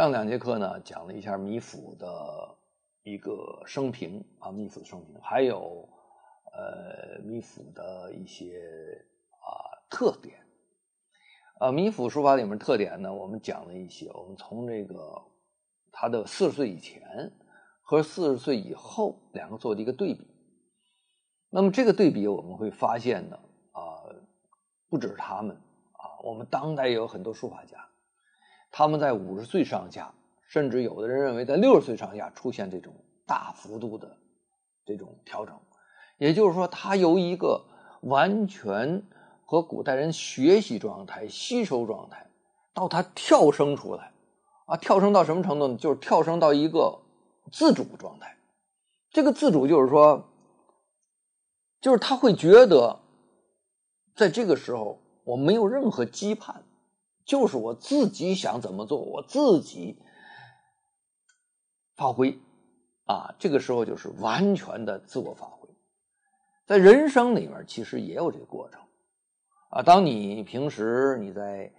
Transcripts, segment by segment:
上2節課呢，講了一下米芾的一个生平啊，米芾的生平，还有米芾的一些特点。米芾書法里面特点呢，我们講了一些，我们從這個他的40歲以前和40歲以後兩個做的一個對比。那麼這個對比我們會發現呢，不只是他們我們當代也有很多書法家，他們在50歲上下，甚至有的人認為在60歲上下出現這種大幅度的這種調整。也就是說，他由一個完全和古代人學習狀態、吸收狀態，到他跳升出來跳升到什麼程度呢？就是跳升到一個自主狀態。這個自主就是說，就是他會覺得在這個時候我沒有任何羈絆，就是我自己想怎麼做我自己發揮這個時候就是完全的自我發揮。在人生裡面其實也有這個過程當你平時你在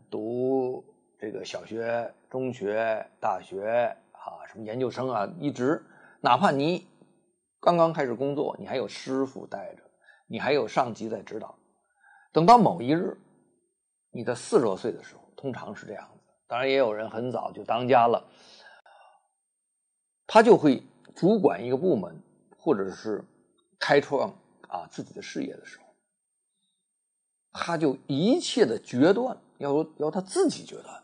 讀這個小學、中學、大學什麼研究生一直哪怕你剛剛開始工作，你還有師傅帶着，你還有上級在指導，等到某一日你在40多歲的時候，通常是這樣子，當然也有人很早就當家了，他就會主管一個部門，或者是開創自己的事業的時候，他就一切的決斷要他自己決斷，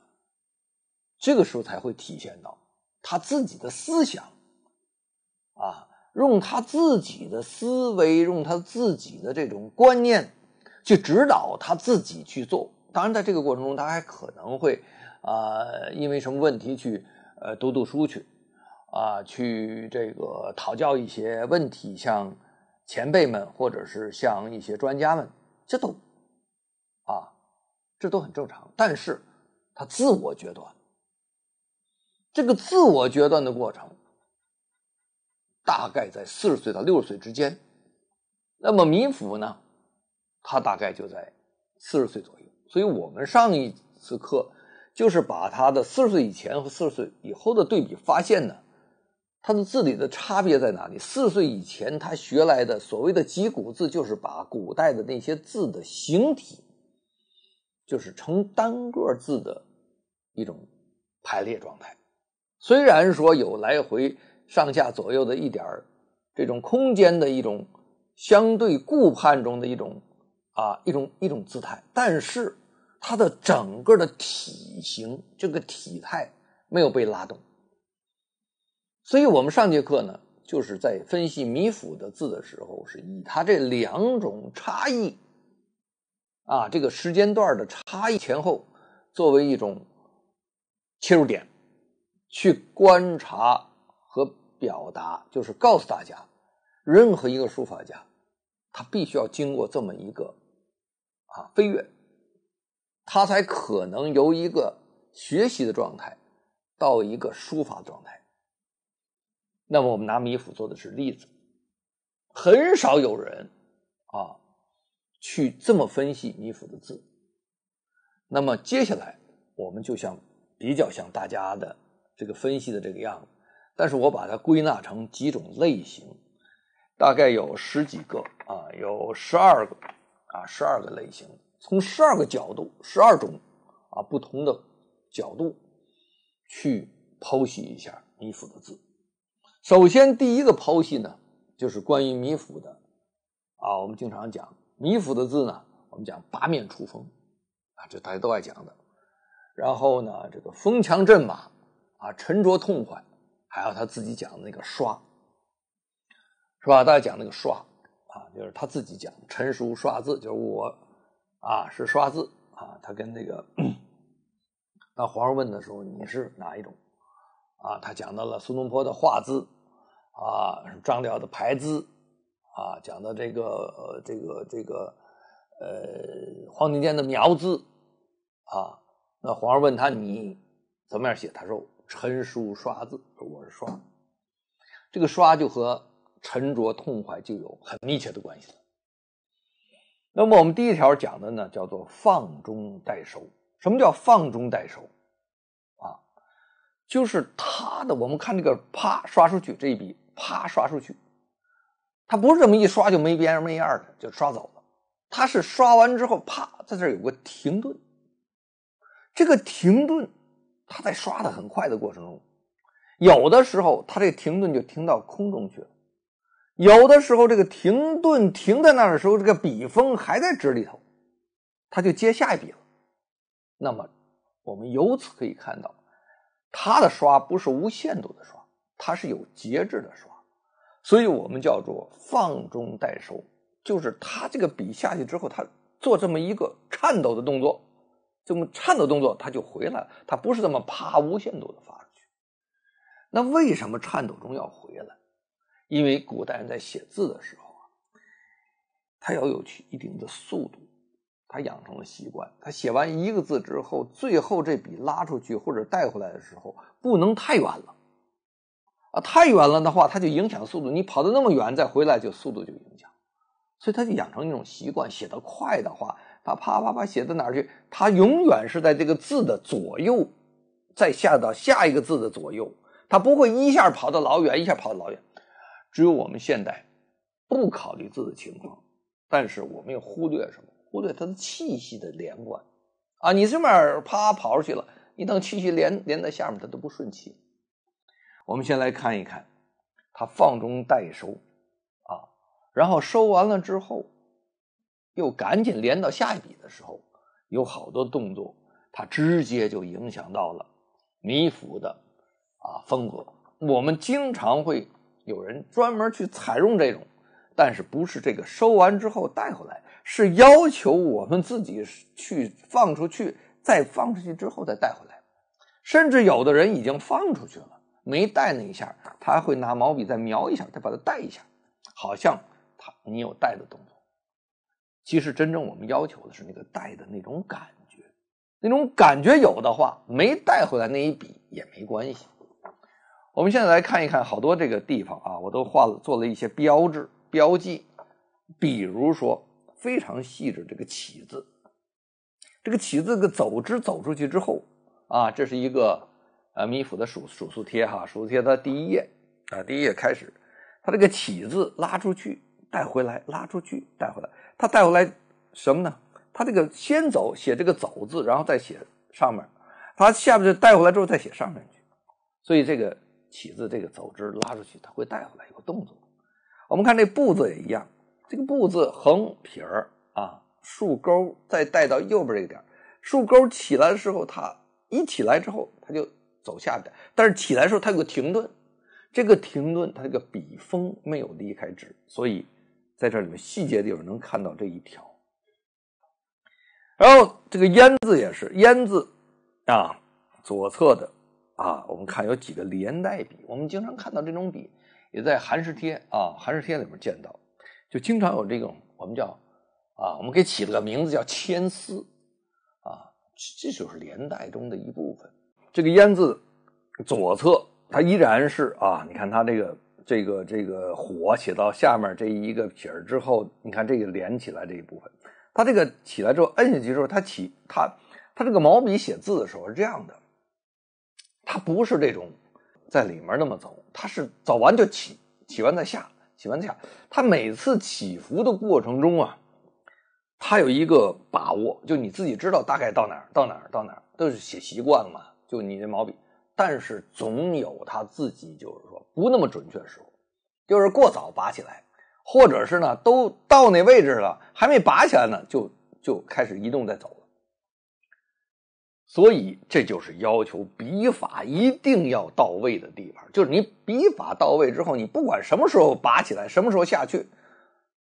這個時候才會體現到他自己的思想用他自己的思維，用他自己的這種觀念去指導他自己去做。當然在這個過程中他還可能會因為什麼問題去讀書去去這個討教一些問題，像前輩們或者是像一些專家們，這都很正常。但是他自我決斷，這個自我決斷的過程大概在40歲到60歲之間。那麼米芾呢，他大概就在40歲左右。所以我們上一次課就是把他的40歲以前和40歲以後的對比，發現呢他的字裡的差別在哪裡？40歲以前他學來的所謂的集古字，就是把古代的那些字的形體，就是成單個字的一種排列狀態。雖然說有來回上下左右的一點這種空間的一種相對顧盼中的一種姿態，但是它的整個的體型，這個體態沒有被拉動。所以我們上節課呢，就是在分析米芾的字的時候，是以他這兩種差異這個時間段的差異前後作為一種切入點，去觀察和表達，就是告訴大家，任何一個書法家他必須要經過這麼一個飛躍，他才可能由一個學習的狀態到一個書法的狀態。那麼我們拿米芾做的是例子，很少有人去這麼分析米芾的字。那麼接下來我們就比較像大家的這個分析的這個樣子，但是我把它歸納成幾種類型，大概有10幾個有12個12個類型，從12個角度12種不同的角度去剖析一下米芾的字。首先第一個剖析呢，就是關於米芾的我們經常講米芾的字呢，我們講八面出風這大家都愛講的。然後呢，這個鋒強陣馬沉着痛快，還有他自己講的那個刷，是吧？大家講那個刷就是他自己講陳叔刷字，就是我是刷字他跟那個當皇上問的時候，你是哪一種他講到了蘇東坡的畫字張遼的排字講到這個黄庭堅的描字那皇上問他你怎麼樣寫，他說陳叔刷字，說我是刷。這個刷就和沉着痛快就有很密切的關係了。那麼我們第一條講的呢，叫做放中帶收。什麼叫放中帶收就是它的，我们看这個啪刷出去，這一筆啪刷出去，它不是這麼一刷就沒邊沒樣的就刷走了，它是刷完之後啪在這兒有個停頓，這個停頓它在刷的很快的過程中，有的時候它這個停頓就停到空中去了，有的時候這個停頓停在那兒的時候，這個筆鋒還在紙裡頭，它就接下一筆了。那麼我們由此可以看到，它的刷不是無限度的刷，它是有節制的刷，所以我们叫做放中帶收，就是它這個筆下去之後，它做這麼一個顫抖的動作，這麼顫抖動作它就回來了，它不是這麼啪無限度的發出去。那為什麼顫抖中要回來？因為古代人在寫字的時候啊，他要有一定的速度，他養成了習慣，他寫完一個字之後，最後這筆拉出去或者帶回來的時候不能太遠了啊，太遠了的話它就影響速度，你跑得那麼遠再回來就速度就影響，所以他就養成一種習慣，写得快的話他啪啪啪写到哪兒去，他永遠是在這個字的左右，再下到下一個字的左右，他不會一下跑到老遠一下跑到老遠。只有我們現代不考慮字的情況，但是我們又忽略什麼？忽略它的气息的连貫啊！你这邊啪跑出去了，你等气息連在下面，它都不順氣。我們先來看一看，它放中帶收啊，然後收完了之後，又趕緊連到下一筆的時候，有好多動作，它直接就影響到了米芾的風格。我們經常會有人專門去採用這種，但是不是這個收完之後帶回來，是要求我們自己去放出去，再放出去之後再帶回來。甚至有的人已經放出去了，沒帶那一下，他還會拿毛筆再描一下，再把它帶一下，好像你有帶的動作。其實真正我們要求的是那個帶的那種感覺，那種感覺有的話，沒帶回來那一筆也沒關係。我們現在來看一看好多這個地方啊，我都做了一些標誌標記，比如說非常細緻這個起字，這個起字這個走之走出去之後啊，這是一個米芾的數數帖哈，數數帖它第一頁啊，第一頁開始，它這個起字拉出去帶回來，拉出去帶回來，它帶回来什麼呢？它這個先走寫這個走字，然後再寫上面，它下面就帶回來之後再寫上面去，所以這個起字這個走之拉出去，它會帶回來有個動作。我們看這步字也一樣，這個步字橫撇啊，豎鈎再帶到右邊這個點，豎鈎起來的時候，它一起來之後它就走下邊，但是起來的時候它有個停頓，這個停頓它這個筆鋒沒有離開紙，所以在這裡面細節的地方能看到這一條。然後這個閹字也是閹字啊，左側的啊，我們看有幾個連帶筆，我们經常看到這種筆，也在寒食帖啊，寒食帖裡面見到，就經常有這種我們叫我們給起了個名字叫牽絲啊，這就是連帶中的一部分。這個閹字左側它依然是啊，你看它這個火寫到下面這一個撇之後，你看這個連起來這一部分，它這個起來之後摁下去之後，它這個毛筆寫字的時候是這樣的。它不是這種在裡面那麼走，它是走完就起完再下，起完再下。它每次起伏的過程中啊，它有一個把握，就你自己知道大概到哪兒，都是寫習慣了嘛，就你的毛筆。但是總有它自己就是說不那麼準確的時候，就是過早拔起來，或者是呢都到那位置了，還沒拔起來呢，就開始移動再走了。所以這就是要求筆法一定要到位的地方，就是你筆法到位之後，你不管什麼時候拔起來，什麼時候下去，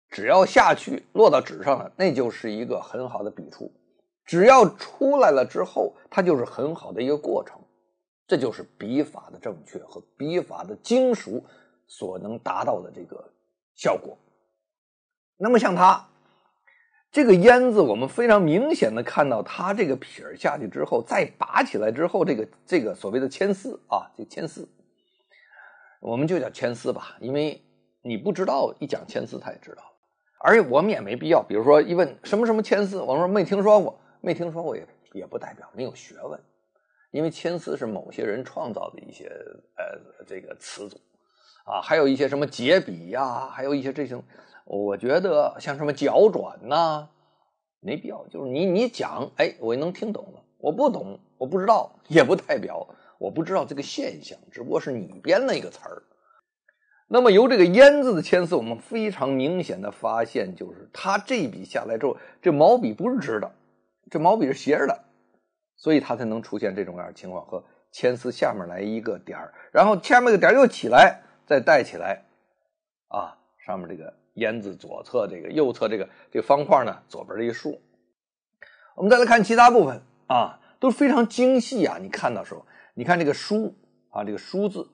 只要下去落到紙上了，那就是一個很好的筆觸，只要出來了之後，它就是很好的一個過程。這就是筆法的正確和筆法的精熟所能達到的這個效果。那麼像它這個閹字，我們非常明顯的看到它這個撇下去之後，再拔起來之後，這個所謂的牽絲啊，這個牽絲，我們就叫牽絲吧，因為你不知道，一講牽絲他也知道，而且我們也沒必要，比如說一問什麼什麼牽絲，我們說沒聽說過也不代表沒有學問，因為牽絲是某些人創造的一些這個詞組啊，还有一些什麼解筆呀，还有一些这种，我覺得像什麼角轉吶，沒必要。就是你講，哎，我也能聽懂了。我不懂，我不知道，也不代表我不知道這個現象，只不過是你編了一個詞兒。那麼由這個閹字的牽絲，我們非常明顯的發現，就是它這一筆下來之後，這毛筆不是直的，這毛筆是斜着的，所以它才能出現這種樣的情況，和牽絲下面來一個點兒，然後下面一個點兒又起來，再帶起來，啊，上面這個閹字左側這個右側這個方塊呢，左邊這一豎。我們再來看其他部分啊，都非常精細啊。你看到時候，你看這個書啊，這個書字。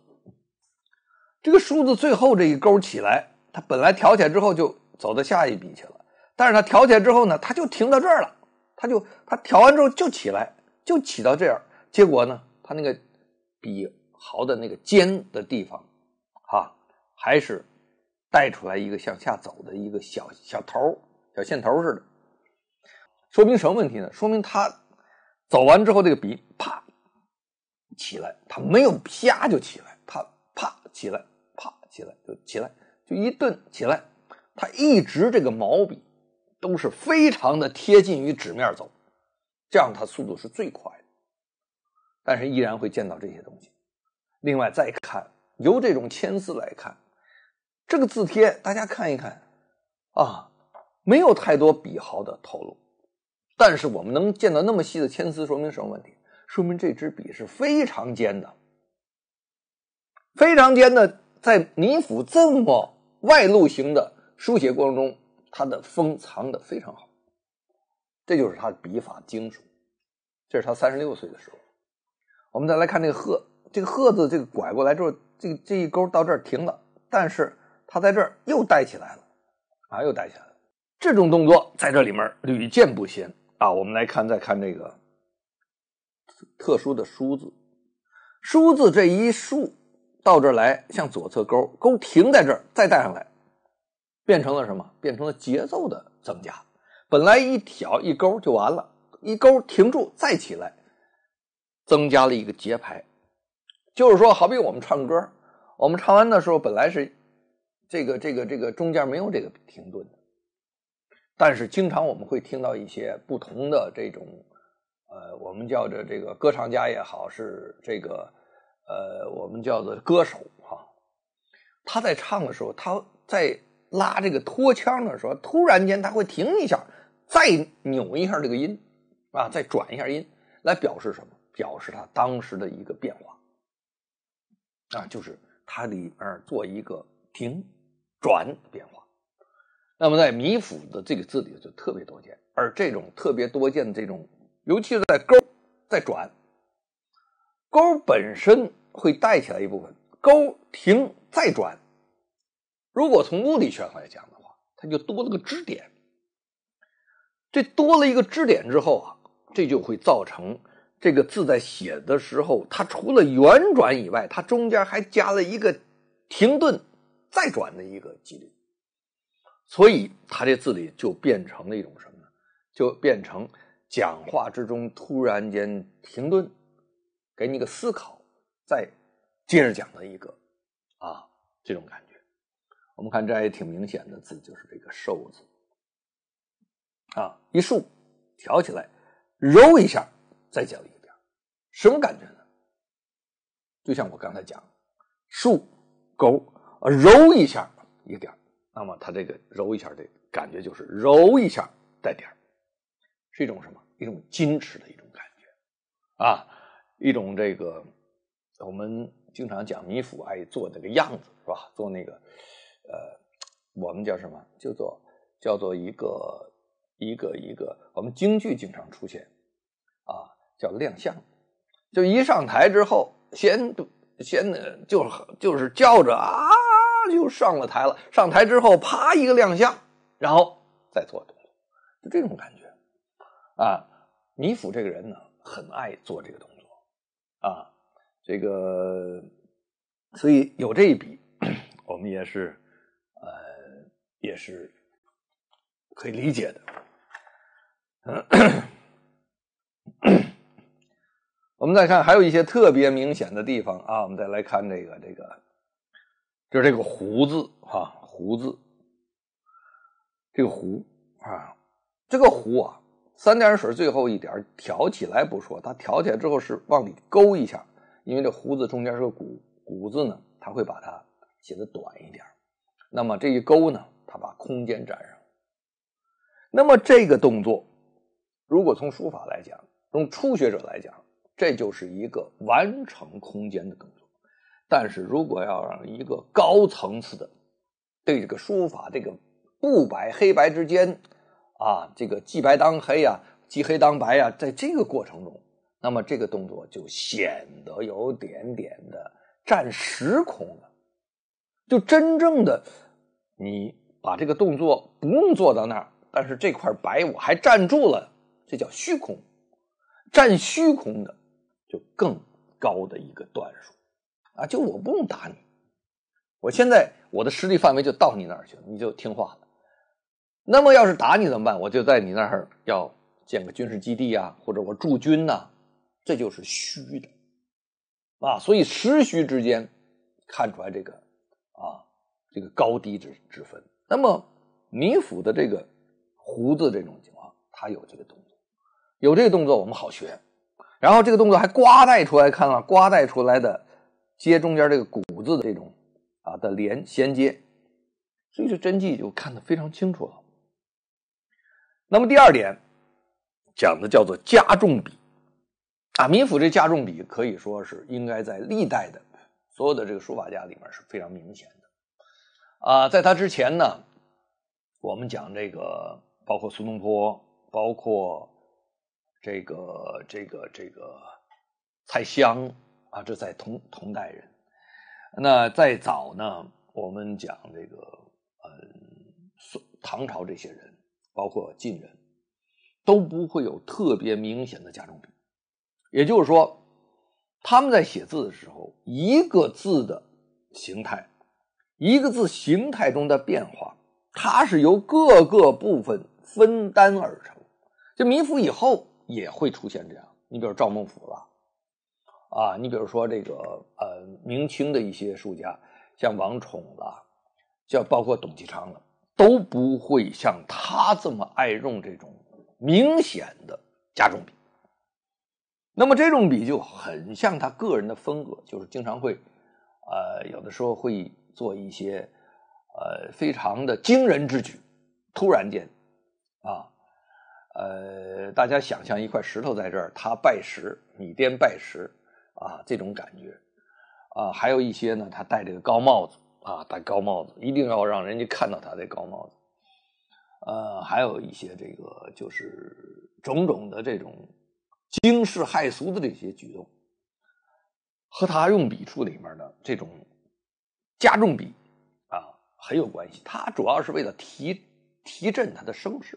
這個書字最後這一勾起來，它本來挑起來之後就走到下一筆去了，但是它挑起來之後呢，它就停到這兒了，它挑完之後就起來，就起到这樣，結果呢，它那個筆毫的那個尖的地方啊，還是帶出來一個向下走的一個小頭，小線頭似的。說明什麼問題呢？說明它走完之後这個筆啪起來，它沒有啪就起來，它啪起來，啪起來就起來，就一頓起來，它一直這個毛筆都是非常的貼近於紙面走，這樣它速度是最快的，但是依然會見到這些東西。另外再看，由這種牽絲來看，這個字帖大家看一看啊，沒有太多筆毫的透露，但是我們能見到那麼細的牽絲，說明什麼問題？說明這支筆是非常尖的，非常尖的，在米府這麼外露型的書寫過程中，它的鋒藏得非常好，這就是他的筆法精熟。這是他36歲的時候。我們再來看這個鶴，這個鶴字這個拐過來之後，這一勾到這兒停了，但是它在這兒又帶起來了啊，又帶起來了。這種動作在這裡面屢見不鮮啊。我們來看，再看這個特殊的書字，書字這一豎到這兒來，向左側勾停在這兒，再帶上來，變成了什麼？變成了節奏的增加。本來一挑一勾就完了，一勾停住再起來，增加了一個節拍。就是說，好比我們唱歌，我们唱完的时候本来是这个中间没有这个停顿的，但是经常我们会听到一些不同的这种我们叫着这个歌唱家也好，是这个我们叫做歌手哈，他在唱的时候，他在拉这个拖腔的时候，突然间他会停一下，再扭一下这个音啊，再轉一下音，來表示什麼？表示他當時的一個變化啊，就是他裡面做一個停轉的變化。那麼在米府的這個字裡就特別多見，而這種特別多見的這種，尤其是在勾再轉，勾本身會帶起來一部分，勾停再轉，如果從物理學上來講的話，它就多了個支點。這多了一個支點之後啊，這就會造成這個字在寫的時候，它除了圓轉以外，它中間還加了一個停頓再轉的一個機率，所以它這字裡就變成了一種什麼呢？就變成講話之中突然間停頓，給你一個思考，再接着講的一個這種感覺。我們看這也挺明顯的字，就是這個瘦字一豎挑起來，揉一下，再加一個點，什麼感覺呢？就像我剛才講，豎勾揉一下一個點，那麼它這個揉一下的感覺就是揉一下帶點，是一種什麼？一種矜持的一種感覺一種這個我們經常講米府愛做這個樣子是吧？做那個我們叫什麼？叫做一個我們京劇經常出現叫亮相，就一上台之後先就是叫着就上了台了，上台之後啪一個亮相，然後再做動作，就這種感覺米府這個人呢很愛做這個動作這個所以有這一筆我們也是可以理解的。我們們再看，還有一些特別明顯的地方啊。我们再来看这个，就是这个胡字啊，胡字，这个胡啊，这个胡啊，三点水最后一点挑起来不说，它挑起来之後是往裡勾一下，因為這胡字中間是個古字呢，它會把它寫得短一點。那麼這一勾呢，它把空間占上。那麼這個動作，如果從書法來講，從初學者來講，這就是一個完成空間的動作。但是如果要讓一個高層次的對這個書法這個不白黑白之間啊，這個既白當黑啊，既黑當白啊，在這個過程中，那麼這個動作就顯得有點點的占時空了。就真正的你把這個動作不用做到那兒，但是這塊白我還占住了，這叫虛空。占虛空的就更高的一個段數啊！就我不用打你，我現在我的實力範圍就到你那兒去了，你就聽話了。那麼要是打你怎麼辦？我就在你那兒要建個軍事基地啊，或者我駐軍吶，這就是虛的啊。所以實虛之間看出來這個啊，這個高低之分。那麼米府的這個胡字這種情況，它有這個動作，有這個動作我們好學。然後這個動作還刮帶出來，看了刮帶出來的接中間這個古字的這種啊的銜接，所以這真跡就看得非常清楚了。那麼第二點講的叫做加重筆啊，米府這加重筆可以說是應該在歷代的所有的這個書法家裡面是非常明顯的啊。在他之前呢，我們講這個包括蘇東坡，包括這個蔡襄啊，這在同代人。那再早呢，我們講這個唐朝這些人，包括晉人，都不會有特別明顯的加重筆。也就是說，他們在寫字的時候，一個字的形態，一個字形態中的變化，它是由各個部分分擔而成。這米府以後也會出現這樣，你比如趙孟頫了啊，你比如說這個明清的一些書家，像王寵了，像包括董其昌了，都不會像他這麼愛用這種明顯的加重筆。那麼這種筆就很像他個人的風格，就是經常會有的時候會做一些非常的驚人之舉，突然間啊。大家想象一塊石頭在這兒，他拜石，米甸拜石啊，這種感覺啊。還有一些呢，他戴這個高帽子啊，戴高帽子，一定要讓人家看到他的高帽子。還有一些這個就是種種的這種驚世駭俗的這些舉動，和他用筆觸裡面的這種加重筆啊很有關係。他主要是為了提振他的聲勢。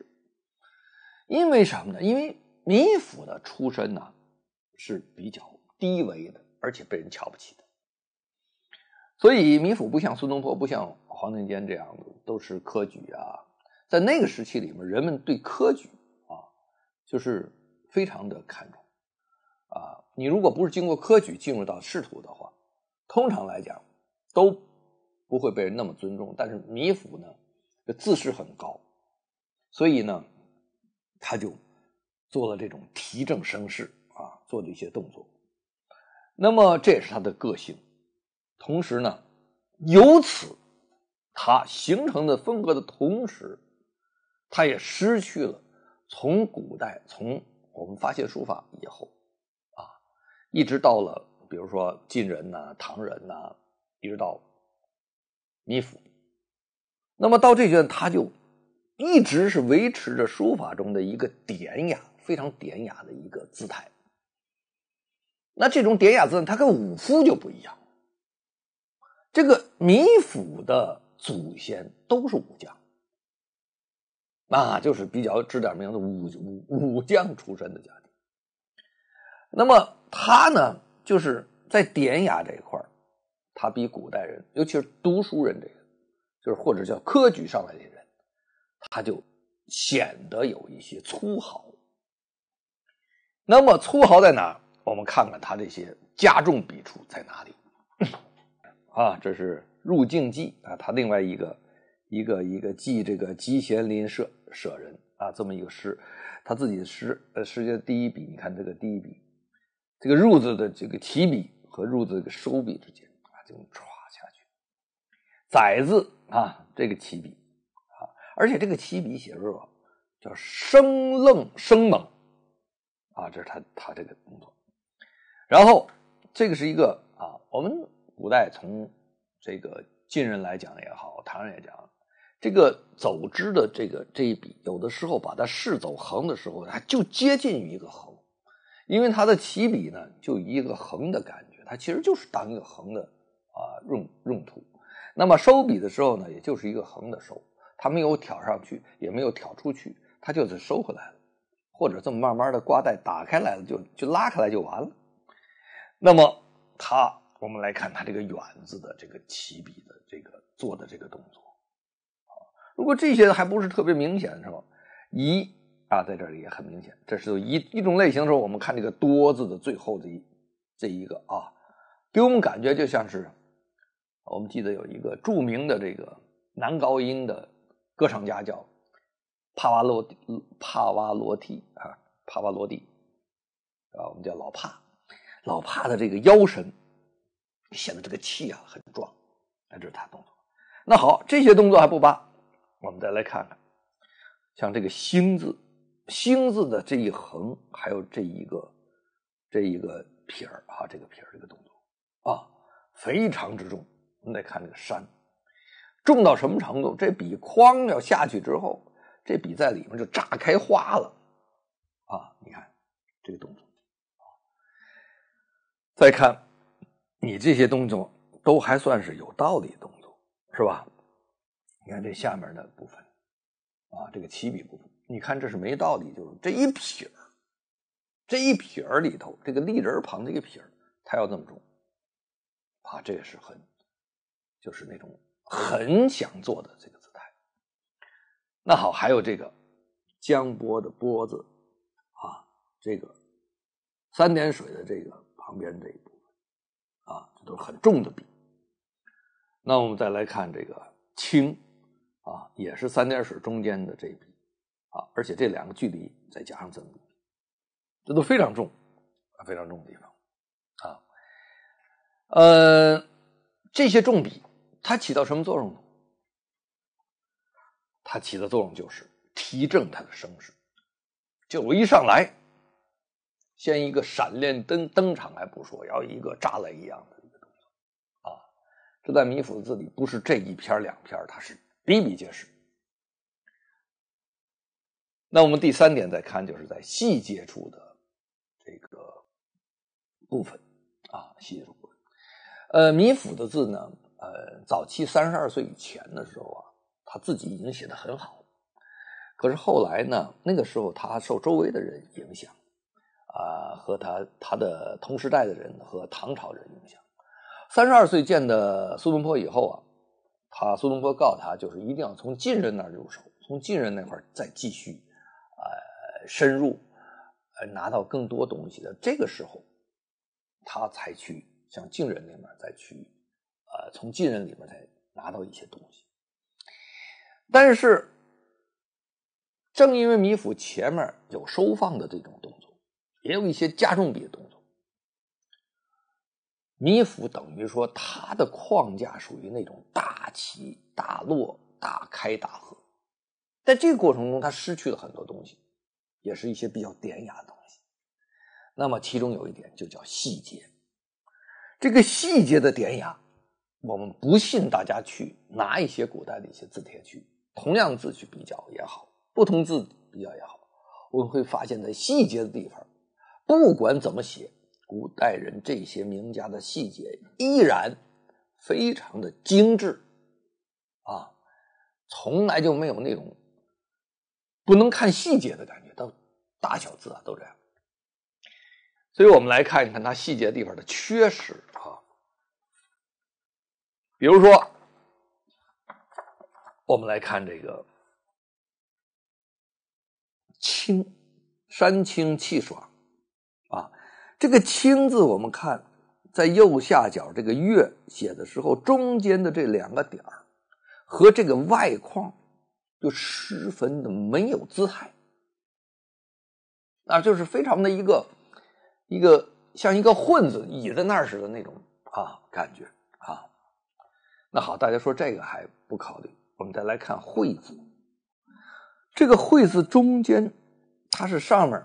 因為什麼呢？因為米府的出身呢是比較低微的，而且被人瞧不起的。所以米府不像蘇東坡，不像黃庭堅這樣的都是科舉啊。在那個時期裡面，人們對科舉啊就是非常的看重啊。你如果不是經過科舉進入到仕途的話，通常來講都不會被人那麼尊重。但是米府呢，自視很高，所以呢他就做了這種提振聲勢啊，做的一些動作。那麼這也是他的個性。同時呢，由此他形成的風格的同時，他也失去了從古代，從我們發現書法以後啊，一直到了比如說晉人吶、唐人吶，一直到米府。那麼到這階段他就一直是維持着書法中的一個典雅，非常典雅的一個姿態。那這種典雅姿態，它跟武夫就不一樣。這個米府的祖先都是武將，那就是比較知點名的武將出身的家庭。那麼他呢，就是在典雅這一塊，他比古代人，尤其是讀書人這個，就是或者叫科舉上來的人，他就顯得有一些粗豪。那麼粗豪在哪？我們看看它這些加重筆觸在哪裡啊？这是《入境记》啊，它另外一个记这个集贤邻舍人啊，这么一个诗，他自己的诗，世界的第一笔，你看这个第一笔，这个入字的这个起笔和入字这个收笔之间啊，就歘下去。载字啊，这个起笔啊，而且这个起笔写作叫生愣生猛啊，这是他这个动作。然後這個是一個啊，我們古代從這個晉人來講也好，唐人也講，這個走之的這一筆，有的時候把它試走橫的時候，它就接近於一個橫，因為它的起筆呢，就一個橫的感覺，它其實就是當一個橫的啊用途。那麼收筆的時候呢，也就是一個橫的收，它沒有挑上去，也沒有挑出去，它就是收回來了，或者這麼慢慢的掛帶打開來了，就拉開來就完了。那麼我們來看它這個遠字的這個起筆的這個做的這個動作，如果這些還不是特別明顯，是吧？一啊，在這裡也很明顯，這是一種類型的時候，我們看這個多字的最後的這一個啊，給我們感覺就像是我們記得有一個著名的這個男高音的歌唱家叫帕瓦羅蒂啊，我們叫老帕的這個腰身顯得這個氣啊很壯，這是他動作。那好，這些動作還不罷，我們再來看看，像這個興字的這一橫，還有這一個撇兒啊，這個撇兒這個動作啊，非常之重。我們再看這個山，重到什麼程度？這筆框要下去之後，這筆在裡面就炸開花了啊！你看這個動作。再看你這些動作都還算是有道理的動作，是吧？你看這下面的部分啊，這個起筆部分，你看這是沒道理，就是這一撇兒裡頭，這個立人旁這個撇兒，它要這麼重啊，這也是就是那種很想做的這個姿態。那好，還有這個江波的波字啊，這個三點水的這個旁邊這一部分啊，這都是很重的筆。那我們再來看這個清啊，也是三點水中間的這一筆啊，而且這兩個距離再加上這麼一筆，這都非常重啊，非常重的地方啊。這些重筆它起到什麼作用呢？它起的作用就是提振它的聲勢。就我一上來，先一個閃亮登場還不說，要一個炸雷一樣的一個動作啊！這在米芾的字裡不是這一篇兩篇，它是比比皆是。那我們第三點再看，就是在細節處的這個部分啊，細節處部分。米芾的字呢，早期32歲以前的時候啊，他自己已經寫得很好，可是後來呢，那個時候他受周圍的人影響啊，和他的同時代的人和唐朝人影響。32歲見的蘇東坡以後啊，蘇東坡告他，就是一定要從晉人那兒入手，從晉人那塊再繼續深入，拿到更多東西的。這個時候，他才去向晉人那邊再去，從晉人裡面再拿到一些東西。但是，正因為米芾前面有收放的這種動作，也有一些加重筆的動作，米芾等於說他的框架屬於那種大起大落、大開大合，在這個過程中他失去了很多東西，也是一些比較典雅的東西。那麼其中有一點就叫細節，這個細節的典雅，我們不信大家去拿一些古代的一些字帖去同樣字去比較也好，不同字比較也好，我們會發現在細節的地方，不管怎麼寫，古代人這些名家的細節依然非常的精緻啊，從來就沒有那種不能看細節的感覺，到大小字啊都這樣。所以我們來看一看它細節地方的缺失啊。比如說，我們來看這個清，山清氣爽啊，這個清字我們看在右下角这个月写的时候，中间的这2个点和这个外框就十分的没有姿态，就是非常的一个像一个混子倚在那儿似的那种感觉啊。那好，大家说这个还不考虑，我们再来看会字。这个会字中间它是上面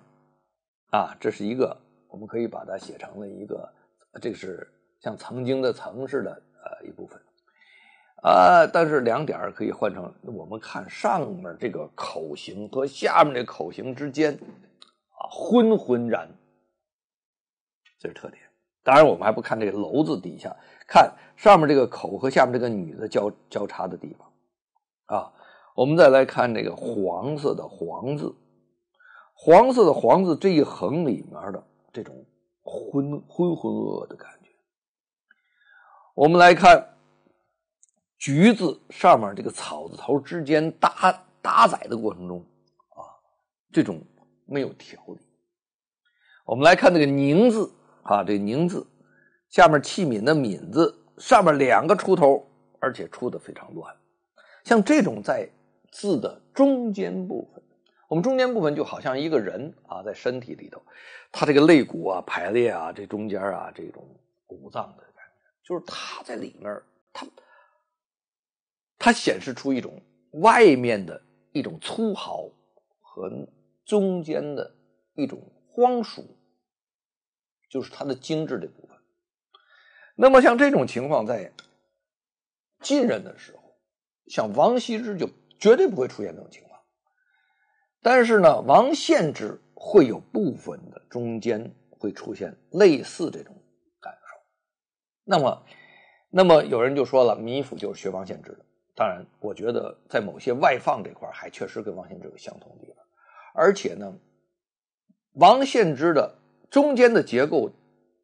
这是一个，我们可以把它写成了一个，这个是像曾经的曾似的一部分但是2点可以换成我们看上面这个口型和下面这个口型之间昏昏然，这是特点。当然我们还不看这个楼字底下，看上面这个口和下面这个女的交叉的地方我们再来看这个黄色的黄字，黄色的黄字这一横里面的这种浑噩的感觉。我们来看橘字上面这个草字头之间搭载的过程中这种没有条理。我们来看这个宁字这个宁字下面器皿的皿字上面2个出头，而且出的非常乱。像这种在字的中间部分，我们中间部分就好像一个人在身体里头，他这个肋骨排列这中间这种五脏的感觉，就是他在里面它显示出一种外面的一种粗豪和中间的一种荒疏，就是它的精致这部分。那么像这种情况在晋人的时候，像王羲之就绝对不会出现这种情况，但是呢王献之会有部分的中间会出现类似这种感受。那么有人就说了，米芾就是学王献之的。当然我觉得在某些外放这块还确实跟王献之有相同的地方，而且呢王献之的中间的结构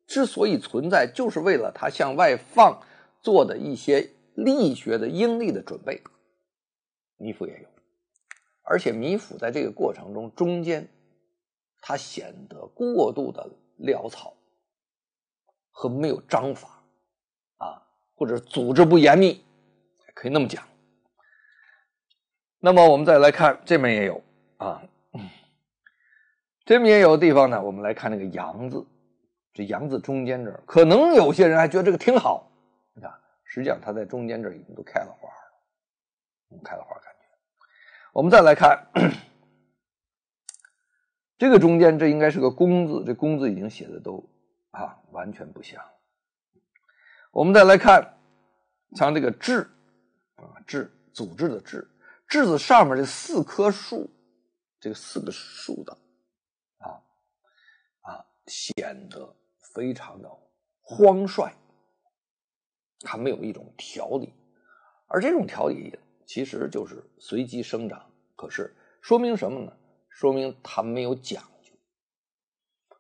之所以存在，就是为了他向外放做的一些力学的应力的准备，米芾也有。而且米芾在这个过程中中间他显得过度的潦草和没有章法或者组织不严密，可以那么講。那麼我們再來看這邊也有這邊也有的地方呢，我們來看那個陽字，這陽字中間這兒可能有些人還覺得這個挺好，你看實際上它在中間這兒已經都開了花了，開了花感覺。我們再來看這個中間，這應該是個工字，這工字已經寫的都完全不像。我們再來看像這個治治組織的治，治字上面這4棵樹，這個4個樹的顯得非常的荒率，它沒有一種條理，而這種條理其實就是隨機生長，可是說明什麼呢？說明它沒有講究。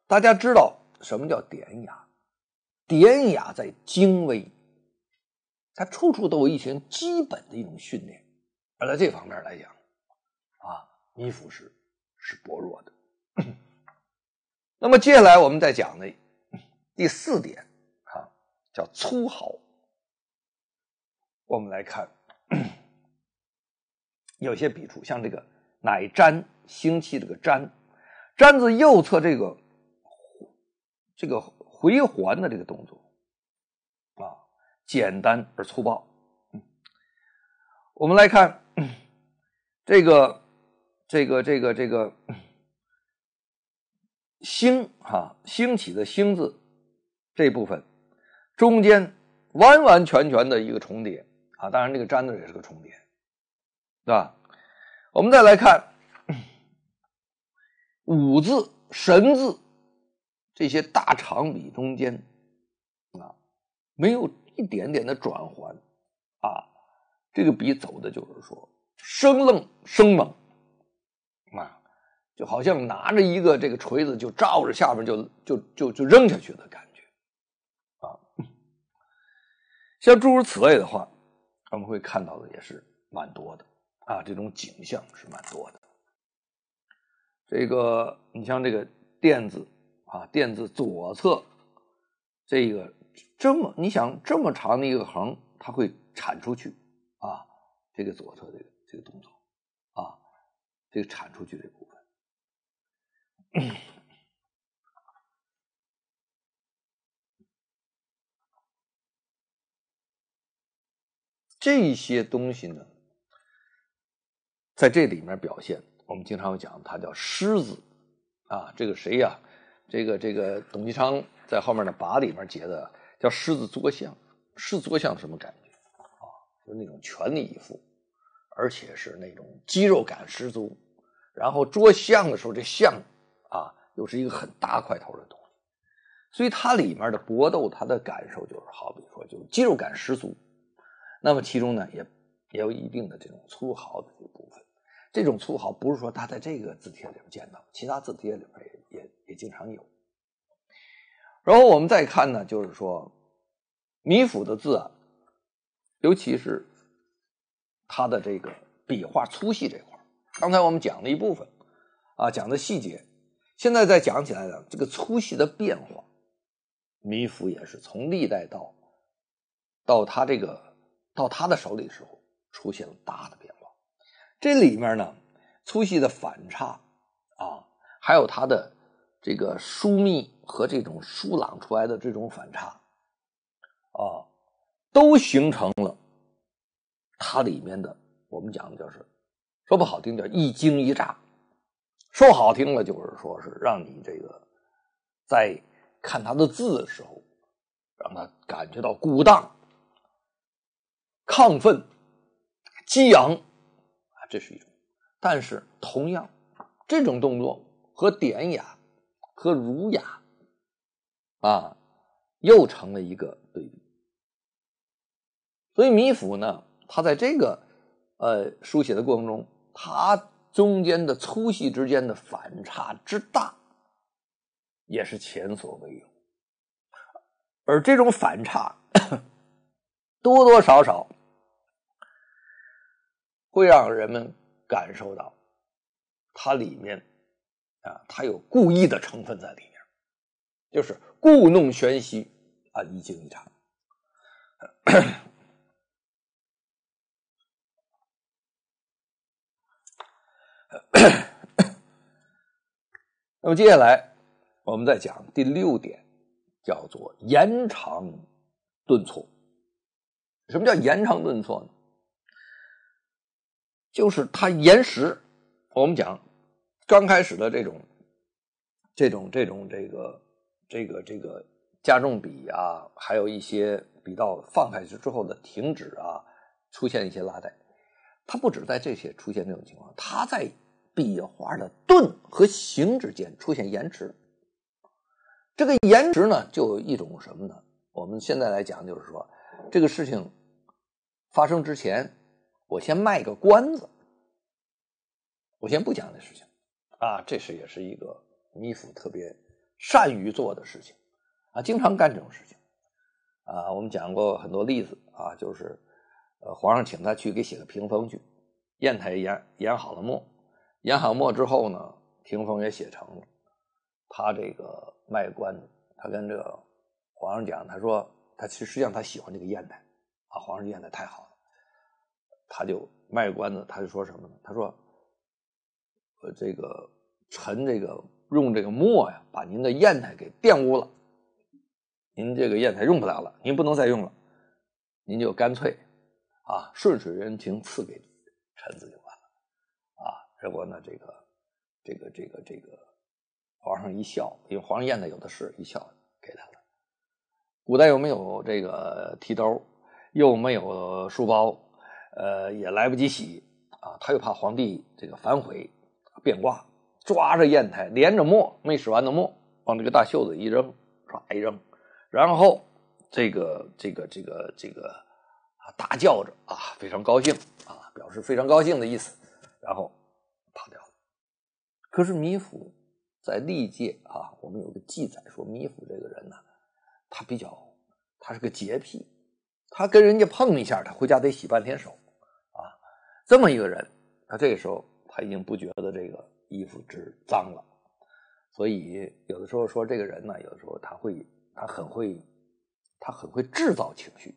大家知道什麼叫典雅？典雅在精微，它處處都有一些基本的一種訓練，而在這方面來講米芾是薄弱的。那麼接下來我們再講的第4點叫粗豪。我們來看有些筆觸，像這個乃瞻，興起這個瞻，瞻字右側這個回環的這個動作簡單而粗暴。我們來看這個興興起的興字這部分中間完完全全的一個重疊當然這個瞻字也是個重疊，對吧？我們再來看武字神字這些大長筆中間沒有一點點的轉環這個筆走的就是說生愣生猛就好像拿着一個這個錘子就照着下面就扔下去的感覺像諸如此類的話，我們會看到的也是蠻多的這種景象是蠻多的。這個你像這個奠字啊，垫子左側这个你想这么长的一个横，它会铲出去啊，这个左侧这个动作啊，这个铲出去这部分。这些东西呢，在这里面表現，我们經常講它叫獅子啊，這個誰呀？這個董其昌在後面的跋裡面解的叫獅子作相。獅子作相什麼感覺啊？就是那種全力以赴，而且是那種肌肉感十足。然後捉象的時候，這象啊又是一個很大塊頭的東西，所以它裡面的搏鬥，它的感受就是好比說就是肌肉感十足。那麼其中呢也有一定的這種粗豪的這個部分。這種粗豪不是說他在這個字帖裡面見到，其他字帖裡面也經常有。然後我們再看呢，就是說米芾的字啊，尤其是他的這個筆畫粗細這塊，剛才我們講了一部分啊，講的細節，現在再講起來呢，這個粗細的變化，米芾也是從歷代到他的手裡時候出現了大的變化。這裡面呢，粗細的反差啊，還有它的這個疏密和這種疏朗出來的這種反差啊，都形成了它裡面的，我們講的就是說不好聽叫一驚一乍，說好聽了就是說是讓你這個在看它的字的時候，讓它感覺到鼓盪、亢奮、激昂。這是一種，但是同樣這種動作和典雅和儒雅啊又成了一個對比。所以米芾呢，他在這個書寫的過程中，他中間的粗細之間的反差之大也是前所未有，而這種反差多多少少會讓人們感受到它裡面啊，它有故意的成分在裡面，就是故弄玄虛啊，一驚一乍。那麼接下來我們再講第6點，叫做延長頓挫。什麼叫延長頓挫呢？就是它延時，我們講剛開始的這個加重筆啊，還有一些筆道放開之後的停止啊，出現一些拉帶。它不止在這些出現這種情況，它在筆畫的頓和形之間出現延遲。這個延遲呢，就有一種什麼呢？我們現在來講，就是說這個事情發生之前，我先賣個關子，我先不講這事情啊，這是也是一個米芾特別善於做的事情啊，經常幹這種事情啊。我們講過很多例子啊，就是皇上請他去給寫個屏風去，硯台研好了墨，研好墨之後呢，屏風也寫成了，他這個賣關子，他跟這個皇上講，他說他實際上他喜歡這個硯台啊，皇上硯台太好了。他就賣關子，他就說什麼呢？他說：“這個臣這個用這個墨呀，把您的硯台給玷污了，您這個硯台用不了了，您不能再用了，您就乾脆啊順水人情賜給臣子就完了啊。”結果呢，這個皇上一笑，因為皇上硯台有的是，一笑給他了。古代又沒有這個提兜，又沒有書包。也來不及洗啊，他又怕皇帝這個反悔變卦，抓着硯台連着墨沒使完的墨往這個大袖子一扔，唰一扔，然後這個大叫着啊，非常高興啊，表示非常高興的意思，然後跑掉了。可是米芾在歷屆啊，我們有個記載說米芾這個人呢，他是個潔癖，他跟人家碰一下，他回家得洗半天手。這麼一個人，他這個時候他已經不覺得這個衣服之髒了，所以有的时候说這個人呢，有的時候他很會制造情緒。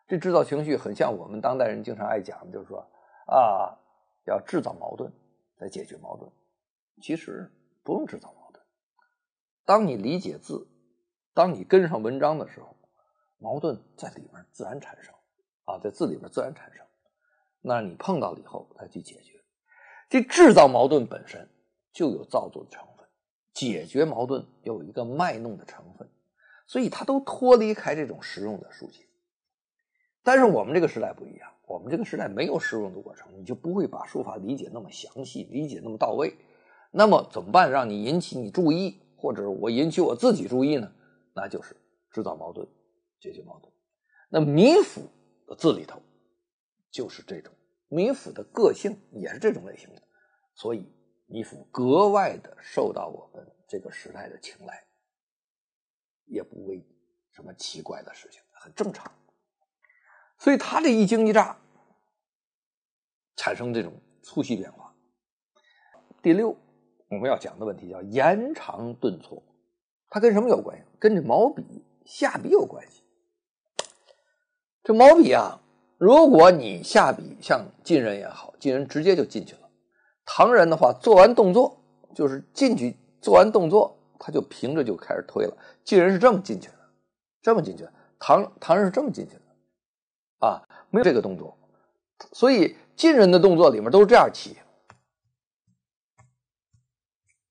這制造情緒很像我們當代人經常愛講，就是說啊，要制造矛盾来解決矛盾。其實不用制造矛盾。當你理解字，當你跟上文章的時候，矛盾在裡面自然產生啊，在字裡面自然產生。那你碰到了以後再去解決。這制造矛盾本身就有造作的成分，解決矛盾又有一個賣弄的成分，所以它都脫離開這種實用的書寫。但是我們這個時代不一樣，我們這個時代沒有實用的過程，你就不會把書法理解那麼詳細，理解那麼到位。那麼怎麼辦讓你引起你注意，或者我引起我自己注意呢？那就是制造矛盾，解決矛盾。那米芾的字裡头就是這种，米芾的個性也是这种類型的，所以米芾格外的受到我们這個時代的青睞，也不為什麼奇怪的事情，很正常。所以他這一驚一乍產生這種粗細變化。第六我們要講的問題叫延長頓挫，它跟什麼有關係？跟這毛筆下筆有關係。這毛筆啊，如果你下筆像晉人也好，晉人直接就進去了。唐人的話，做完動作就是進去，做完動作他就憑着就開始推了。晉人是這麼進去的，這麼進去的。唐人是這麼進去的啊，沒有這個動作。所以晉人的動作裡面都是這樣起。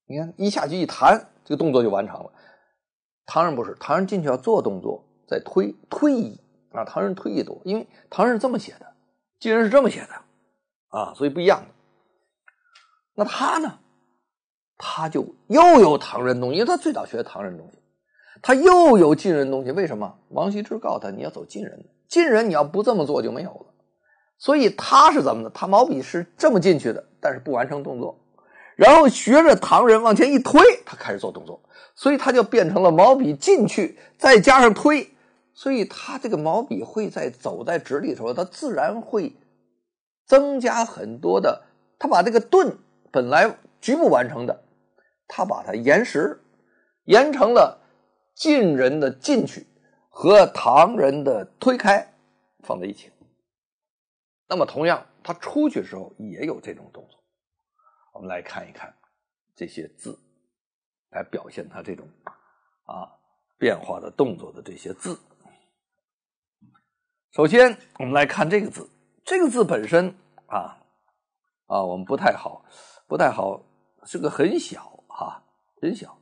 你看一下去一彈，這個動作就完成了。唐人不是，唐人進去要做動作，再推移啊，唐人推移多，因為唐人是這麼寫的，晉人是這麼寫的啊，所以不一樣的。那他呢，他就又有唐人東西，因為他最早學唐人東西，他又有晉人東西。為什麼？王羲之告訴他你要走晉人的，晉人你要不這麼做就沒有了。所以他是怎麼的？他毛筆是這麼進去的，但是不完成動作，然後學着唐人往前一推，他開始做動作，所以他就變成了毛筆進去再加上推，所以他這個毛筆會在走在紙裡頭，他自然會增加很多的，他把這個頓本來局部完成的，他把它延时，延成了晉人的進去和唐人的推開放在一起。那麼同樣他出去的時候也有這種動作。我們來看一看這些字，來表現他這種變化的動作的這些字。首先我們來看這個字，這個字本身我們不太好，是個很小很小。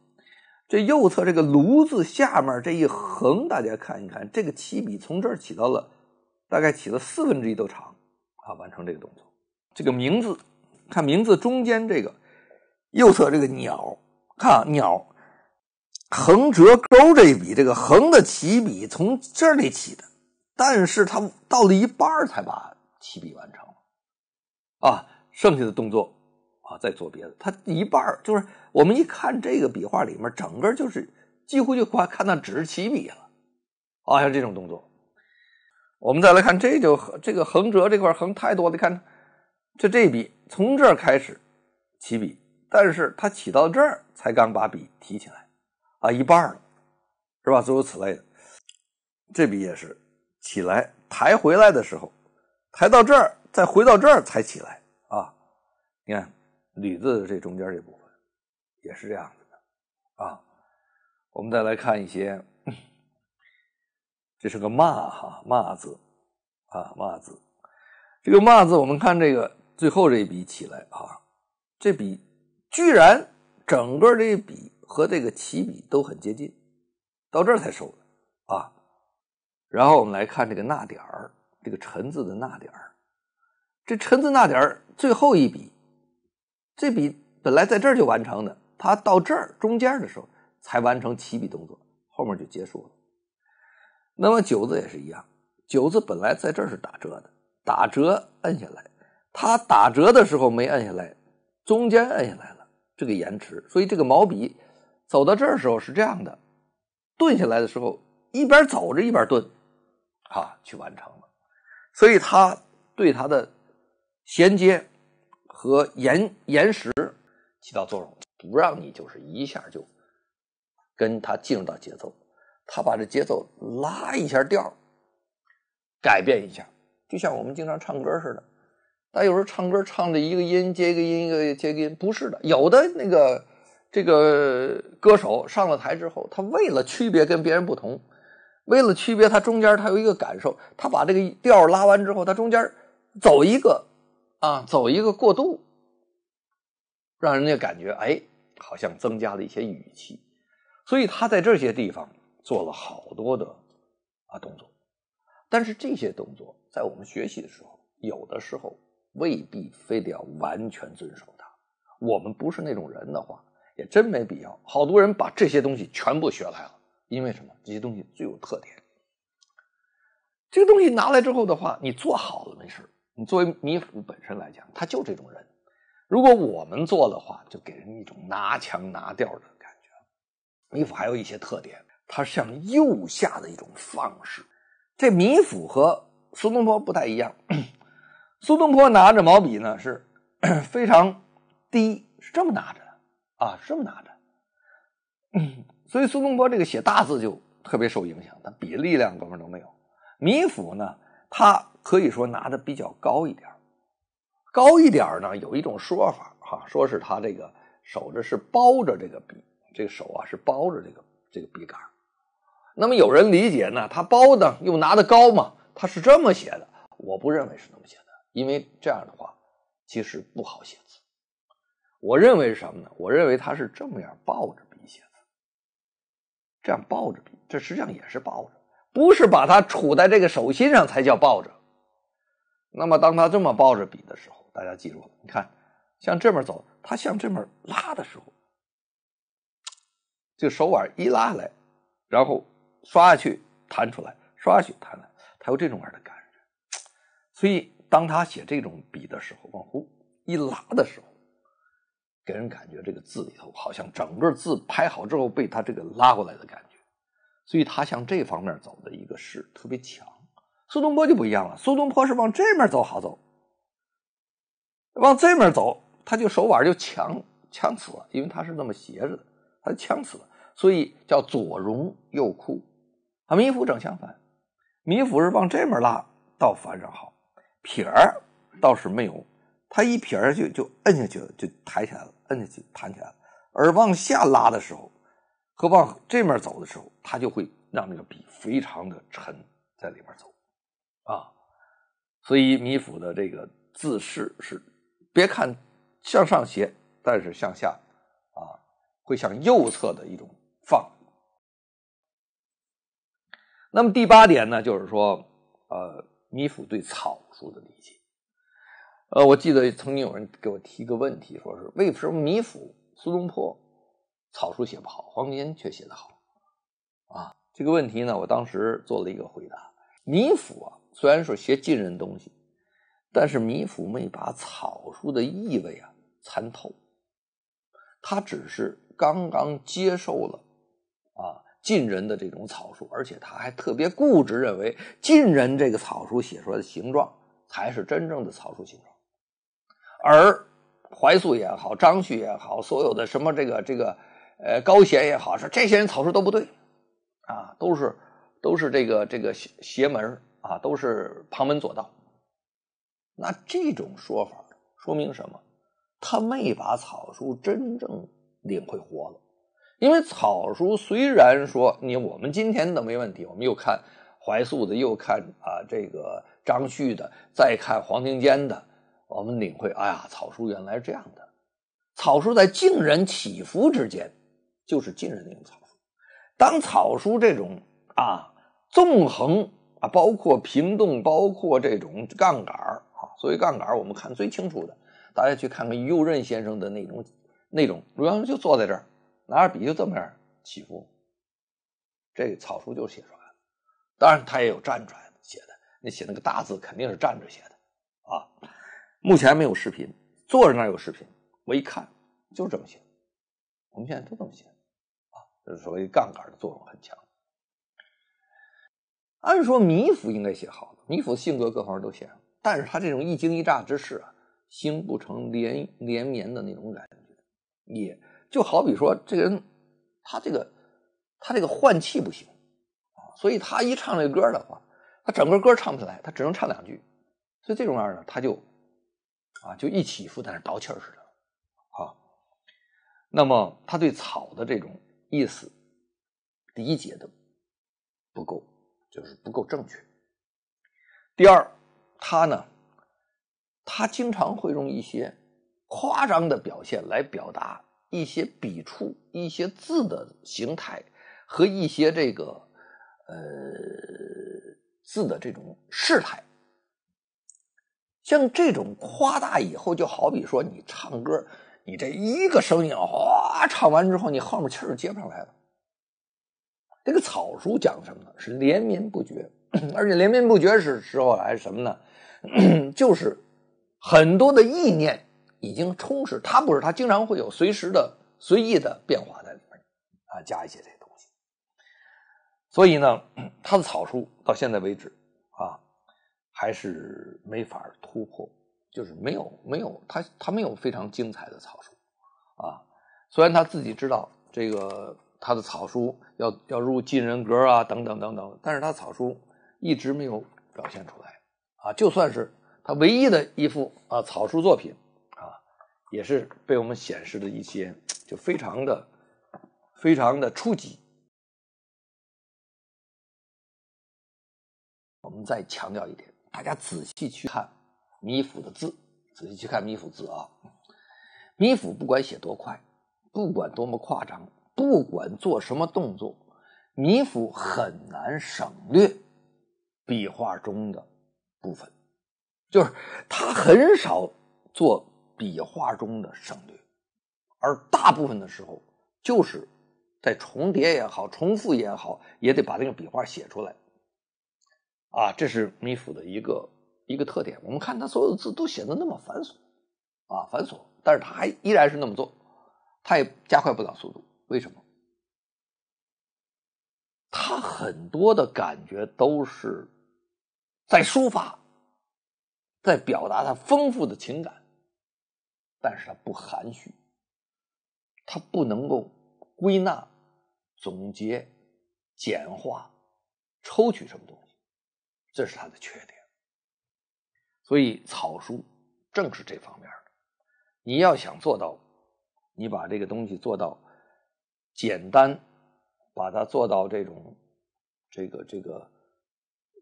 這右側這個盧字下面這一橫，大家看一看，這個起筆從這兒起到了大概起了1/4都長完成這個動作。這個名字，看名字中間這個右側這個鳥，看鳥橫折鈎這一筆，這個橫的起筆從這裡起的，但是它到了一半才把起筆完成剩下的動作再做別的。它一半就是我們一看這個筆畫裡面，整個就是幾乎就看到只是起筆了像這種動作。我們再來看這個橫折這塊橫太多了，你看这筆從這兒開始起筆，但是它起到這兒才剛把筆提起來一半了，是吧？諸如此類的。這筆也是起來抬回來的時候，抬到這兒再回到這兒才起來你看闾字的這中間這部分也是這樣子的我們再來看一些，這是個罵字罵字。這個罵字我們看这個最後這一筆起來這筆居然整個這一筆和這個起筆都很接近，到這兒才收的然後我們來看這個捺點兒，這個陳字的捺點兒，這陳字捺點兒最後一筆，這筆本來在這兒就完成的，它到這兒中間的時候才完成起筆動作，後面就結束了。那麼九字也是一樣，九字本來在這兒是打折的，打折摁下来，它打折的时候没摁下来，中间摁下来了，这个延遲，所以这个毛筆走到這兒的時候是這樣的，頓下來的時候一邊走着一邊頓去完成了，所以它對它的銜接和延時起到作用。不讓你就是一下就跟他进入到節奏，他把这節奏拉一下调，改变一下，就像我们经常唱歌似的。但有时候唱歌唱的一个音接一个音，一个接一个音，不是的。有的这个歌手上了台之后，他为了区別跟別人不同，為了區別他中間他有一個感受，他把這個調拉完之後，他中間走一個過渡，讓人家感覺好像增加了一些語氣。所以他在這些地方做了好多的動作。但是這些動作在我們學習的時候，有的時候未必非得要完全遵守它。我們不是那種人的話，也真沒必要。好多人把這些東西全部學來了，因為什麼？這些東西最有特點。這個東西拿來之後的話，你做好了沒事。你作為米芾本身來講，他就這種人。如果我們做的話，就給人一種拿腔拿調的感覺。米芾還有一些特點，他向右下的一種放式。這米芾和蘇東坡不太一樣。蘇東坡拿着毛筆呢是非常低，是這麼拿着的啊，是這麼拿着。所以蘇東坡這個寫大字就特別受影響，他筆力量根本都沒有。米芾呢，他可以說拿的比較高一點。高一點呢，有一種說法哈，說是他這個手着是包着這個筆，這個手啊是包着這個筆桿。那麼有人理解呢，他包的又拿得高嘛，他是這麼寫的。我不認為是那麼寫的，因為這樣的話其實不好寫字。我認為是什麼呢？我認為他是這麼樣抱着筆寫字，這樣抱着筆，這實際上也是抱着，不是把它杵在這個手心上才叫抱着。那麼當他這麼抱着筆的時候，大家記住了，你看向這邊走，他向這邊拉的時候，這個手腕一拉下來，然後刷下去彈出來，刷下去彈來，他有這種樣的感覺。所以當他寫這種筆的時候，往後一拉的時候，給人感覺這個字裡頭好像整個字拍好之後被他這個拉過來的感覺。所以他向這方面走的一個勢特別強。蘇東坡就不一樣了，蘇東坡是往這面走好走，往這面走他就手腕就強刺了，因為他是那麼斜着的，他就強刺了，所以叫左榮右酷。米芾正相反，米芾是往這面拉倒反正好，撇兒倒是沒有，他一撇兒就摁下去了，就抬起來了，摁下去彈起來了。而往下拉的時候和往這面走的時候，他就會讓那個筆非常的沉在裡面走啊。所以米芾的這個字勢是別看向上斜，但是向下啊會向右側的一種放。那麼第八點呢，就是說米芾對草書的理解。我記得曾經有人給我提個問題，說是為什麼米芾、蘇東坡草書寫不好，黃庭堅卻寫得好啊？這個問題呢，我當時做了一個回答。米芾啊，雖然說寫近人東西，但是米芾沒把草書的意味啊參透，他只是剛剛接受了近人的這種草書，而且他還特別固執認為近人這個草書寫出來的形狀才是真正的草書形狀，而懷素也好，張旭也好，所有的什麼這個高賢也好，說這些人草書都不對啊，都是這個邪門啊，都是旁門左道。那這種說法說明什麼？他沒把草書真正領會活了。因為草書雖然說我們今天都沒問題，我們又看懷素的，又看這個張旭的，再看黃庭堅的，我們領會，哎呀，草書原來是這樣的。草書在近人起伏之間，就是近人那種草書。當草書這種縱橫包括平動，包括這種槓桿所謂槓桿我們看最清楚的，大家去看看於右任先生的那種，原來就坐在這兒，拿着筆就這麼樣起伏，這個草書就是寫出來的。當然他也有站出來寫的，你寫那個大字肯定是站着寫的啊。目前沒有視頻，坐着那有視頻，我一看就是這麼寫，我們現在都這麼寫這是所謂槓桿的作用很強。按說米芾應該寫好的，米芾性格各方面都寫上，但是他這種一驚一乍之勢啊，形不成連綿的那種感覺，也就好比说這個人他這個换氣不行啊，所以他一唱這個歌的話，他整個歌唱不下来，他只能唱2句，所以这种样呢，他就一起伏在那倒气似的啊。那麼他对草的这种意思理解的不夠，就是不夠正確。第二，他經常會用一些誇張的表現來表達一些筆觸、一些字的形態和一些這個字的這種勢態。像這種誇大以後，就好比說你唱歌，你這一個聲音唱完之後，你後面氣兒接不上來了。這個草書講什麼呢？是連綿不絕，而且連綿不絕是時候來什麼呢？就是很多的意念已經充實，它不是，它經常会有隨時的隨意的变化在裡面加一些這些東西。所以呢，他的草書到現在為止還是沒法突破，就是没有他没有非常精彩的草書雖然他自己知道這個他的草書要入進人格等等等等，但是他草書一直沒有表現出來就算是他唯一的一幅草書作品也是被我們顯示的一些就非常的初級。我們再強調一點，大家仔細去看米芾的字，仔細去看米芾字米芾不管寫多快，不管多麼誇張，不管做什麼動作，米芾很難省略筆畫中的部分，就是他很少做筆畫中的省略，而大部分的時候就是在重疊也好，重複也好，也得把那個筆畫寫出來這是米芾的一個特點。我們看他所有的字都寫得那麼繁瑣但是他還依然是那麼做，他也加快不了速度。為什麼？他很多的感覺都是在抒發，在表達他豐富的情感，但是他不含蓄，他不能夠歸納、總結、簡化、抽取什麼東西，這是他的缺點。所以草書正是這方面的。你要想做到，你把这個東西做到簡單，把它做到這種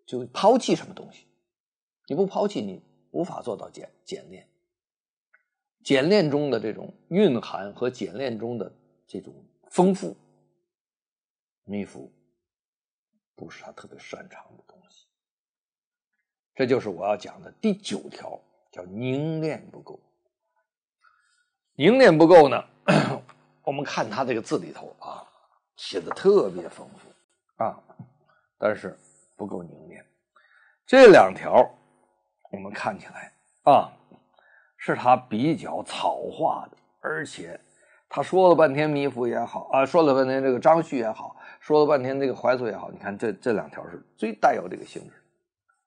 就拋棄什麼東西，你不拋棄，你無法做到簡練。簡練中的這種蘊含和簡練中的這種豐富，米芾不是他特別擅長的東西。這就是我要講的第9條，叫凝練不夠。凝練不夠呢，我們看他這個字裡頭寫的特別豐富但是不夠凝練。這2條我們看起來是他比較草化的，而且他說了半天米芾也好說了半天這個張旭也好，說了半天這個懷素也好，你看這2條是最帶有這個性質。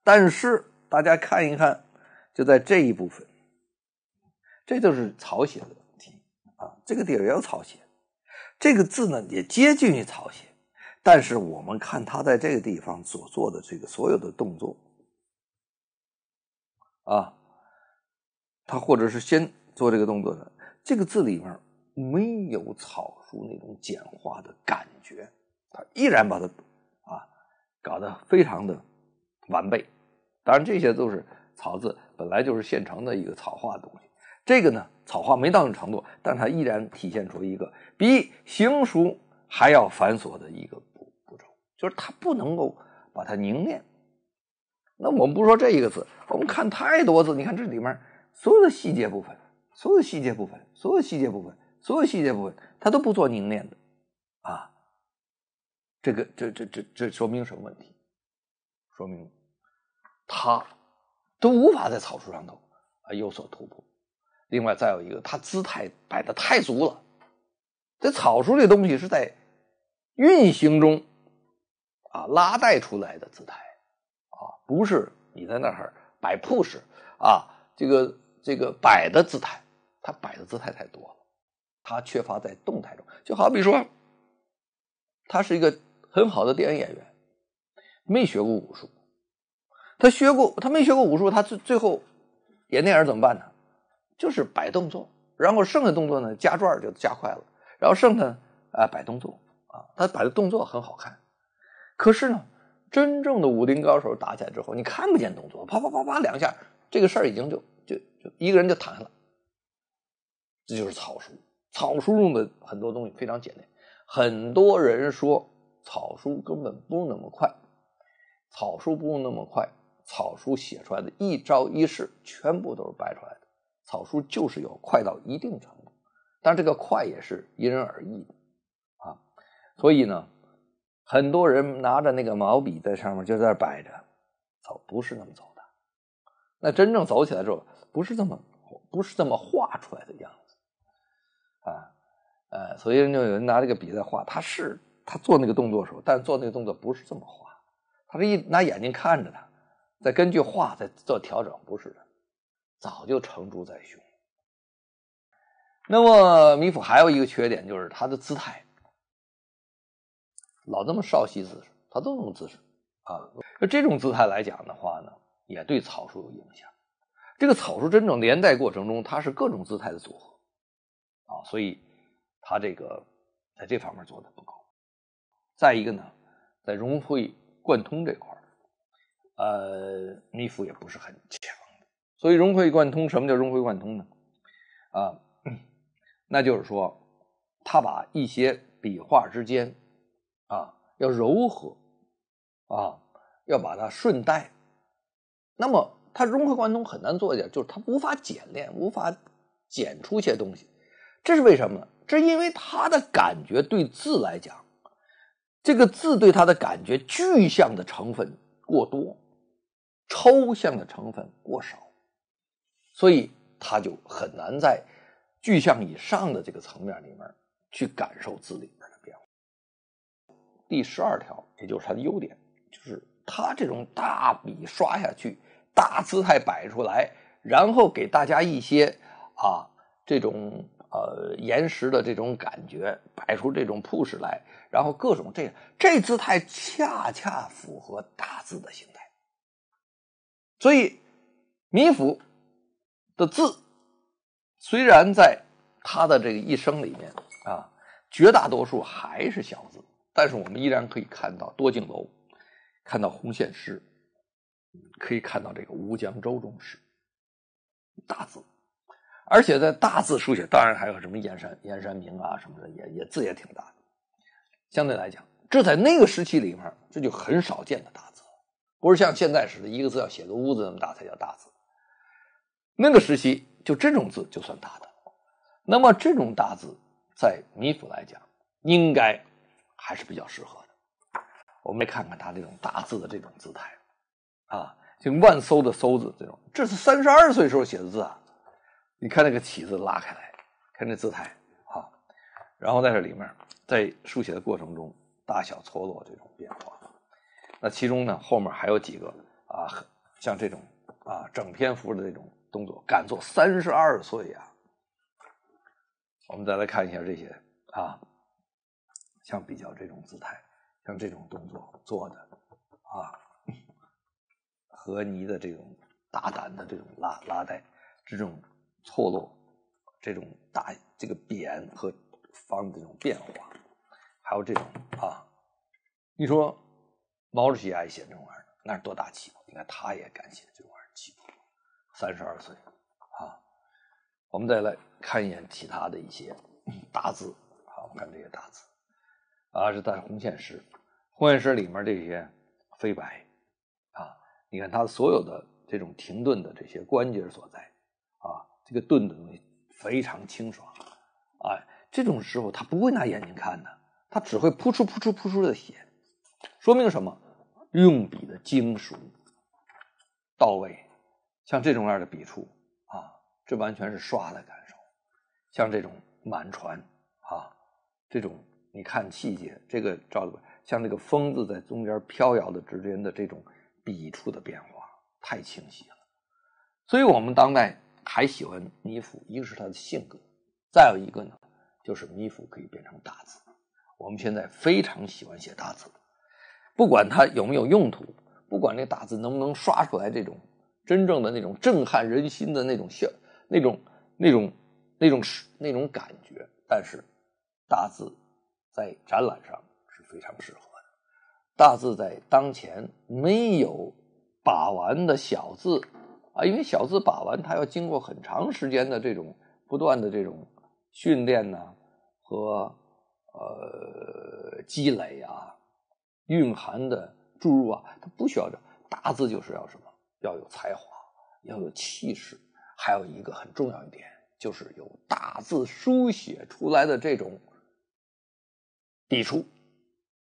但是大家看一看，就在這一部分，這就是草寫的問題這個地兒也有草寫，這個字呢也接近於草寫，但是我們看他在這個地方所做的這個所有的動作他或者是先做這個動作的，這個字裡面沒有草書那種簡化的感覺，他依然把它搞得非常的完備。當然這些都是草字本來就是现成的一個草化的東西，這個呢草化沒到那種程度，但它依然體現出一個比行書還要繁瑣的一個步驟，就是它不能夠把它凝練。那我們不說這一個字，我們看太多字，你看這裡面所有的細節部分，所有的細節部分，所有的細節部分，所有細節部分，它都不做凝練的這說明什麼問題？說明他都無法在草書上頭有所突破。另外再有一個，他姿態擺得太足了。這草書這東西是在運行中拉帶出來的姿態不是你在那兒擺 pose 這個擺的姿態，他擺的姿態太多了他缺乏在动態中。就好比說，他是一個很好的電影演員，沒學過武術，他沒學過武術，他最後演電影怎麼辦呢？就是擺動作，然後剩下動作呢加轉就加快了，然後剩下擺動作啊，他擺的動作很好看。可是呢，真正的武林高手打起來之後，你看不見動作，啪啪啪啪两下，這個事兒已經就一個人就躺下了。這就是草書，草書中的很多東西非常簡練。很多人說草書根本不用那麼快，草書不用那麼快，草書寫出來的一招一式全部都是掰出来的。草書就是有快到一定程度，但这个快也是因人而異的啊。所以呢，很多人拿着那個毛筆在上面就在那擺着，走不是那麼走的。那真正走起來之後，不是這麼畫出來的樣子啊。所以就有人拿這個筆在畫，他做那個動作的時候，但做那個動作不是這麼畫，他是一拿眼睛看着他，再根據畫再做調整，不是的，早就成竹在胸。那麼米芾還有一個缺點，就是他的姿態老那麼稍息姿勢，他都那麼姿勢啊。這種姿態來講的話呢，也對草書有影響。這個草書真正連帶過程中，它是各種姿態的組合啊，所以他這個在這方面做的不高。再一個呢，在融會貫通這塊米芾也不是很強的。所以融會貫通，什麼叫融會貫通呢？那就是說他把一些筆畫之間要柔和要把它順帶。那麼他融會貫通很難做一點，就是他無法簡練，無法剪出一些東西。這是為什麼呢？這是因為他的感覺對字來講，這個字對他的感覺具象的成分過多，抽象的成分過少，所以他就很難在具象以上的這個層面裡面去感受字裡面的變化。第12條，也就是他的優點，就是他這種大筆刷下去，大姿態擺出來，然後給大家一些這種岩石的這種感覺，擺出這種鋪飾來，然後各種這姿態恰恰符合大字的形態。所以米芾的字雖然在他的這個一生裡面絕大多數還是小字，但是我們依然可以看到多景樓，看到紅線詩，可以看到這個吳江州中詩，大字。而且在大字書寫，當然還有什麼燕山明什麼的，也字也挺大的。相对來講，這在那個時期裡面，這就很少見的大字，不是像現在似的一個字要寫個屋子那麼大才叫大字。那個時期就這種字就算大的。那麼這種大字在米芾來講，應該還是比較適合的。我們來看看他這種大字的這種姿態就萬搜的搜字，這是32歲時候寫的字啊。你看那個起字拉開來，看這姿態然後在這裡面，在書寫的過程中大小錯落這種變化。那其中呢，後面還有幾個像這種整篇幅的這種動作，敢做32歲啊。我們再來看一下這些像比較這種姿態，像這種動作做的和泥的這種大膽的這種拉帶，這種錯落，這種這個扁和方的這種變化，還有這種你說毛主席愛寫這種玩意兒，那是多大氣魄！你看他也敢寫這種玩意兒，氣魄。32歲我們再來看一眼其他的一些大字我们看這些大字是在紅線詩裡面這些飛白你看他所有的這種停頓的這些關節所在這個頓的東西非常清爽這種時候他不會拿眼睛看的，他只會撲出的寫，說明什麼？用筆的精熟到位。像這種樣的筆觸這完全是刷的感受。像這種滿船這種你看細節，這個像這個風字在中間飄搖的之間的這種筆觸的變化太清晰了。所以我們當代還喜歡米芾，一個是他的性格，再有一個呢，就是米府可以变成大字。我们现在非常喜欢寫大字，不管它有没有用途，不管那大字能不能刷出来这種真正的那种震撼人心的那种感觉，但是大字在展览上是非常適合的。大字在当前没有把玩的小字啊，因为小字把玩它要经过很长时间的这种不断的这种训練呢和積累啊，蘊含的注入啊，它不需要这大字，就是要什麼？要有才華，要有氣勢，還有一個很重要一點，就是有大字書寫出來的這種筆觸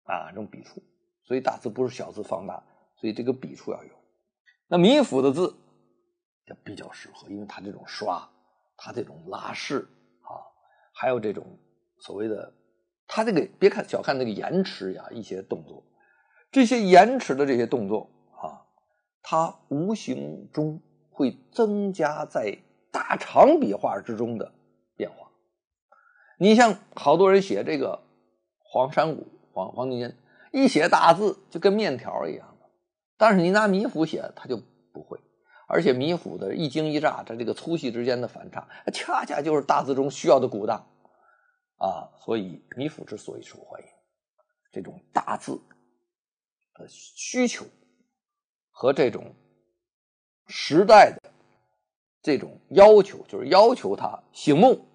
啊，這種筆觸。所以大字不是小字放大，所以這個筆觸要有。那米府的字就比較適合，因為它這種刷，它這種拉式啊，還有這種所謂的，它這個別小看那個延遲呀，一些動作，這些延遲的這些動作啊，它無形中會增加在大長筆畫之中的變化。你像好多人寫這個黃山谷、黃庭堅，一寫大字就跟麵條一樣的，但是你拿米府寫，它就不會。而且米府的一驚一乍，在這個粗細之間的反差，恰恰就是大字中需要的鼓當啊。所以米府之所以受歡迎，這種大字的需求和這種時代的這種要求，就是要求它醒目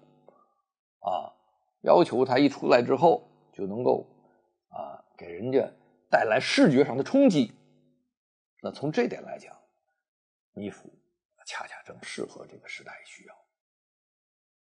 啊，要求它一出來之後就能夠給人家帶來視覺上的衝擊。那從這點來講，米府恰恰正適合這個時代需要。